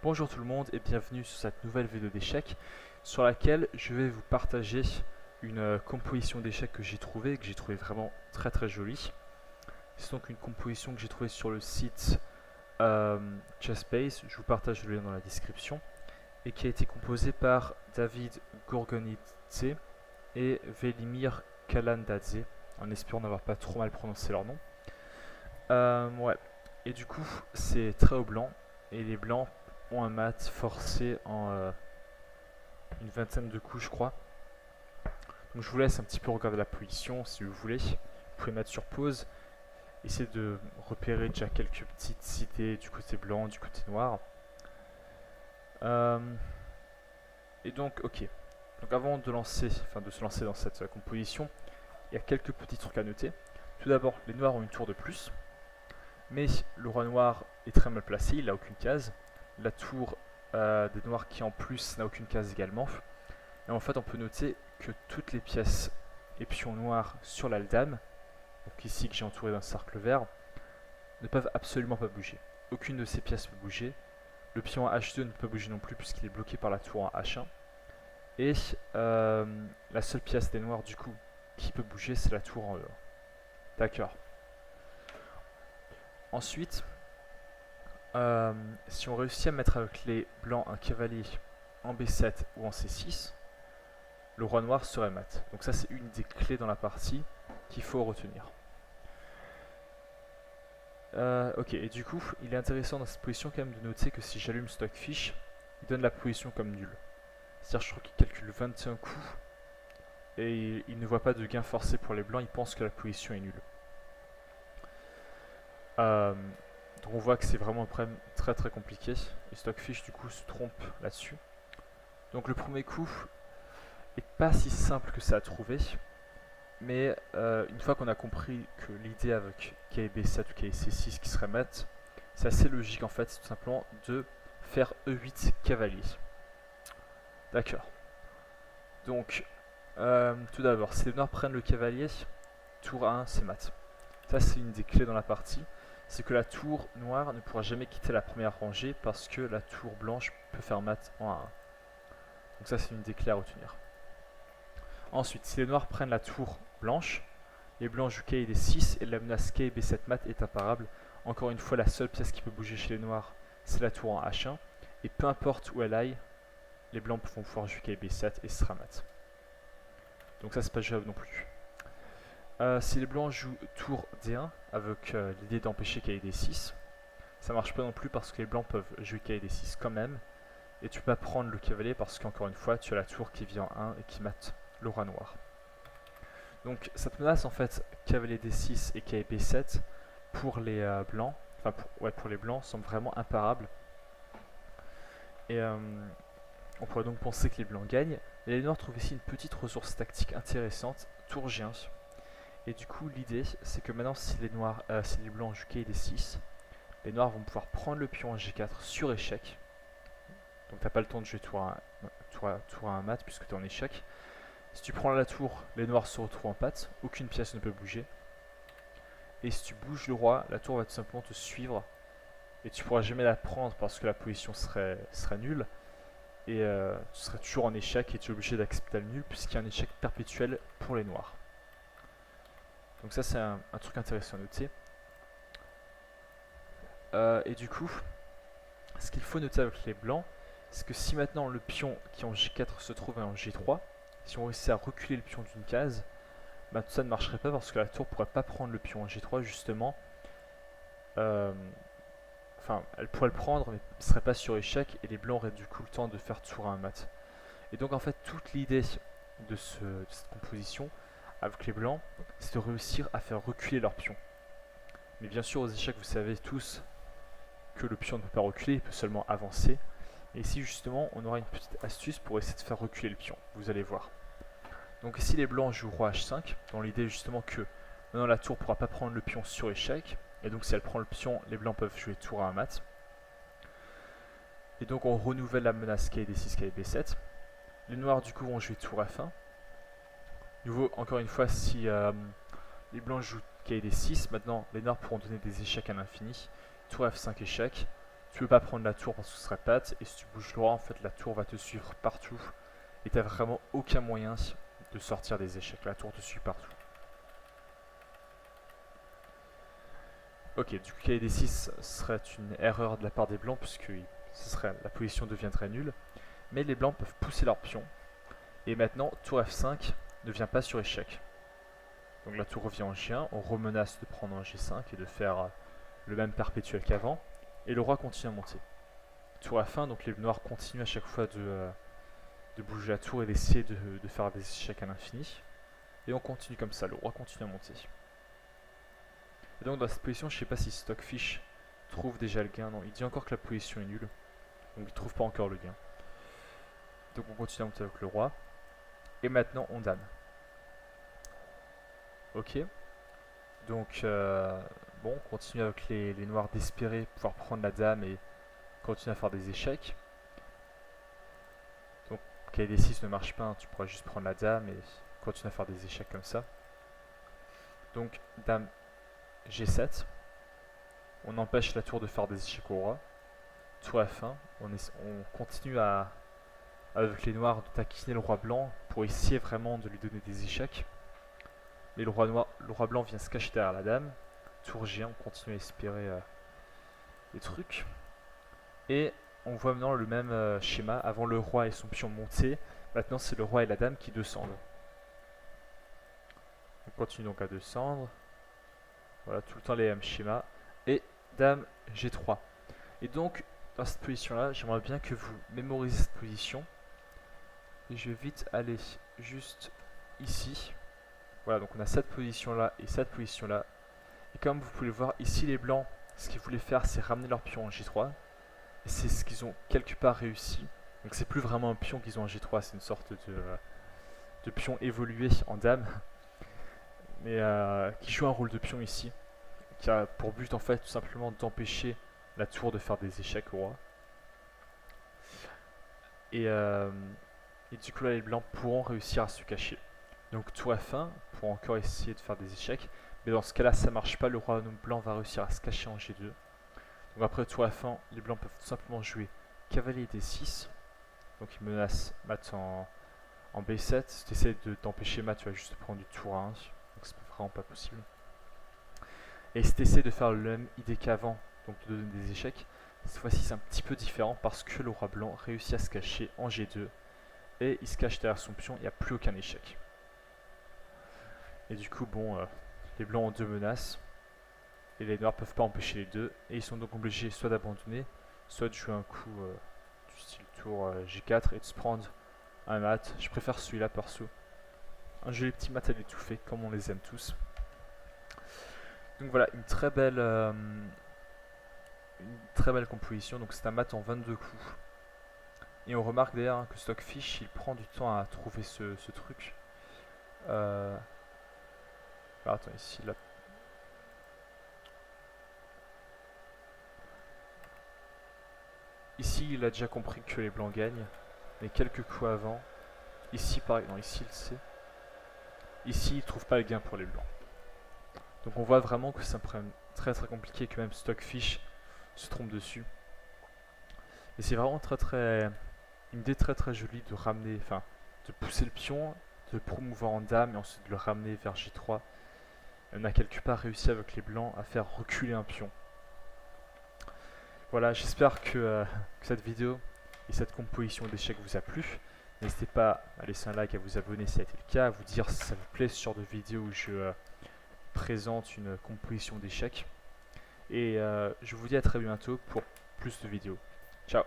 Bonjour tout le monde et bienvenue sur cette nouvelle vidéo d'échecs sur laquelle je vais vous partager une composition d'échecs que j'ai trouvée vraiment très jolie. C'est donc une composition que j'ai trouvée sur le site Chessbase, je vous partage le lien dans la description, et qui a été composée par David Gorgonidze et Velimir Kalandadze, en espérant n'avoir pas trop mal prononcé leur nom. Ouais, et du coup c'est très au blanc, et les blancs ont un mat forcé en une vingtaine de coups je crois. Donc je vous laisse un petit peu regarder la position si vous voulez. Vous pouvez mettre sur pause, essayer de repérer déjà quelques petites idées du côté blanc, du côté noir. Et donc ok. Donc avant de se lancer dans cette composition, il y a quelques petits trucs à noter. Tout d'abord, les noirs ont une tour de plus, mais le roi noir est très mal placé, il n'a aucune case. La tour des noirs qui en plus n'a aucune case également. Et en fait on peut noter que toutes les pièces et pions noirs sur la dame, donc ici que j'ai entouré d'un cercle vert, ne peuvent absolument pas bouger. Aucune de ces pièces peut bouger. Le pion H2 ne peut bouger non plus puisqu'il est bloqué par la tour en H1. Et la seule pièce des noirs du coup qui peut bouger, c'est la tour en E1. D'accord. Ensuite, si on réussit à mettre avec les blancs un cavalier en B7 ou en C6, le roi noir serait mat. Donc ça c'est une des clés dans la partie qu'il faut retenir. Ok, et du coup, il est intéressant dans cette position quand même de noter que si j'allume Stockfish, il donne la position comme nulle. C'est-à-dire je crois qu'il calcule 21 coups et il ne voit pas de gain forcé pour les blancs, il pense que la position est nulle. Donc on voit que c'est vraiment un problème très compliqué et Stockfish du coup se trompe là-dessus. Donc le premier coup est pas si simple que ça à trouver, mais une fois qu'on a compris que l'idée avec KB7 ou KC6 qui serait mat, c'est assez logique en fait, c'est tout simplement de faire E8 cavalier. D'accord. Donc tout d'abord, si les noirs prennent le cavalier, tour 1 c'est mat. Ça c'est une des clés dans la partie, c'est que la tour noire ne pourra jamais quitter la première rangée parce que la tour blanche peut faire mat en 1-1. Donc ça c'est une des clés à retenir. Ensuite, si les noirs prennent la tour blanche, les blancs jouent K et D6 et la menace K et B7 mat est imparable. Encore une fois, la seule pièce qui peut bouger chez les noirs, c'est la tour en H1. Et peu importe où elle aille, les blancs vont pouvoir jouer K et B7 et ce sera mat. Donc ça c'est pas jouable non plus. Si les blancs jouent tour D1 avec l'idée d'empêcher K et D6, ça marche pas non plus parce que les blancs peuvent jouer K et D6 quand même. Et tu peux pas prendre le cavalier parce qu'encore une fois, tu as la tour qui vient en 1 et qui mate le roi noir. Donc cette menace en fait cavalier D6 et K B7 pour les blancs, pour les blancs semble vraiment imparable. Et on pourrait donc penser que les blancs gagnent. Et les noirs trouvent ici une petite ressource tactique intéressante, tour G1. Et du coup l'idée c'est que maintenant si les blancs jouent K D6, les noirs vont pouvoir prendre le pion en G4 sur échec. Donc t'as pas le temps de jouer tour à un mat puisque tu es en échec. Si tu prends la tour, les noirs se retrouvent en patte, aucune pièce ne peut bouger. Et si tu bouges le roi, la tour va tout simplement te suivre. Et tu pourras jamais la prendre parce que la position serait nulle. Et tu serais toujours en échec et tu es obligé d'accepter le nul puisqu'il y a un échec perpétuel pour les noirs. Donc ça c'est un truc intéressant à noter. Et du coup, ce qu'il faut noter avec les blancs, c'est que si maintenant le pion qui est en G4 se trouve en G3, si on réussit à reculer le pion d'une case, bah, tout ça ne marcherait pas parce que la tour ne pourrait pas prendre le pion en G3 justement. Enfin, elle pourrait le prendre mais ne serait pas sur échec et les blancs auraient du coup le temps de faire tour à un mat. Et donc en fait toute l'idée de cette composition avec les blancs, c'est de réussir à faire reculer leur pion. Mais bien sûr aux échecs vous savez tous que le pion ne peut pas reculer, il peut seulement avancer. Et ici justement on aura une petite astuce pour essayer de faire reculer le pion, vous allez voir. Donc ici les blancs jouent roi H5, dans l'idée justement que maintenant la tour ne pourra pas prendre le pion sur échec, et donc si elle prend le pion, les blancs peuvent jouer tour à un mat. Et donc on renouvelle la menace K D6, K B7. Les noirs du coup vont jouer tour F1. Nouveau, encore une fois, si les blancs jouent K D6, maintenant les noirs pourront donner des échecs à l'infini. Tour F5 échec, tu peux pas prendre la tour parce que ce serait patte, et si tu bouges le roi, en fait, la tour va te suivre partout, et t'as vraiment aucun moyen de sortir des échecs. La tour te suit partout. Ok, du coup, cavalier D6 serait une erreur de la part des blancs, puisque la position deviendrait nulle. Mais les blancs peuvent pousser leur pion. Et maintenant, tour F5 ne vient pas sur échec. Donc la tour revient en G1, on remenace de prendre un G5 et de faire le même perpétuel qu'avant. Et le roi continue à monter. Tour F1, donc les noirs continuent à chaque fois de bouger la tour et d'essayer de faire des échecs à l'infini. Et on continue comme ça, le roi continue à monter. Et donc dans cette position, je ne sais pas si Stockfish trouve déjà le gain. Non, il dit encore que la position est nulle. Donc il ne trouve pas encore le gain. Donc on continue à monter avec le roi. Et maintenant on dame. Ok. Donc bon, on continue avec les noirs d'espérer pouvoir prendre la dame et continuer à faire des échecs. Donc cavalier D6 ne marche pas, hein, tu pourras juste prendre la dame et continuer à faire des échecs comme ça. Donc dame G7. On empêche la tour de faire des échecs au roi. Tour F1. On continue avec les noirs de taquiner le roi blanc pour essayer vraiment de lui donner des échecs. Mais le roi blanc vient se cacher derrière la dame. Tour G1, on continue à espérer des trucs. Et on voit maintenant le même schéma. Avant, le roi et son pion montaient. Maintenant, c'est le roi et la dame qui descendent. On continue donc à descendre. Voilà, tout le temps les mêmes schémas. Et dame G3. Et donc, dans cette position-là, j'aimerais bien que vous mémorisez cette position. Et je vais vite aller juste ici. Voilà, donc on a cette position-là et cette position-là. Et comme vous pouvez le voir, ici les blancs, ce qu'ils voulaient faire, c'est ramener leur pion en G3. Et c'est ce qu'ils ont quelque part réussi. Donc c'est plus vraiment un pion qu'ils ont en G3, c'est une sorte de pion évolué en dame. Mais qui joue un rôle de pion ici. Qui a pour but en fait tout simplement d'empêcher la tour de faire des échecs au roi. Et du coup là les blancs pourront réussir à se cacher. Donc tour F1 pour encore essayer de faire des échecs. Mais dans ce cas là ça marche pas, le roi blanc va réussir à se cacher en G2. Donc après tour F1, les blancs peuvent tout simplement jouer cavalier D6. Donc ils menacent mat en B7. Si tu essaies d'empêcher mat, tu vas juste prendre du tour 1. Donc c'est vraiment pas possible. Et si tu essaies de faire le même idée qu'avant, donc de donner des échecs, cette fois-ci c'est un petit peu différent parce que le roi blanc réussit à se cacher en G2. Et il se cache derrière son pion, il n'y a plus aucun échec. Et du coup, bon, les blancs ont deux menaces. Et les noirs peuvent pas empêcher les deux. Et ils sont donc obligés soit d'abandonner, soit de jouer un coup du style tour G4 et de se prendre un mat. Je préfère celui-là perso. Un joli petit mat à l'étouffer, comme on les aime tous. Donc voilà, une très belle composition. Donc c'est un mat en 22 coups. Et on remarque d'ailleurs hein, que Stockfish, il prend du temps à trouver ce truc. Alors, attends, ici, là. Ici, il a déjà compris que les blancs gagnent. Mais quelques coups avant, ici, pareil, non, ici, il le sait. Ici, il trouve pas le gain pour les blancs. Donc on voit vraiment que c'est un problème très très compliqué, que même Stockfish se trompe dessus. Et c'est vraiment une idée très très jolie de ramener, enfin, de pousser le pion, de le promouvoir en dame et ensuite de le ramener vers J3. Et on a quelque part réussi avec les blancs à faire reculer un pion. Voilà, j'espère que cette vidéo et cette composition d'échecs vous a plu. N'hésitez pas à laisser un like, à vous abonner si ça a été le cas, à vous dire si ça vous plaît ce genre de vidéo où je présente une composition d'échecs. Et je vous dis à très bientôt pour plus de vidéos. Ciao!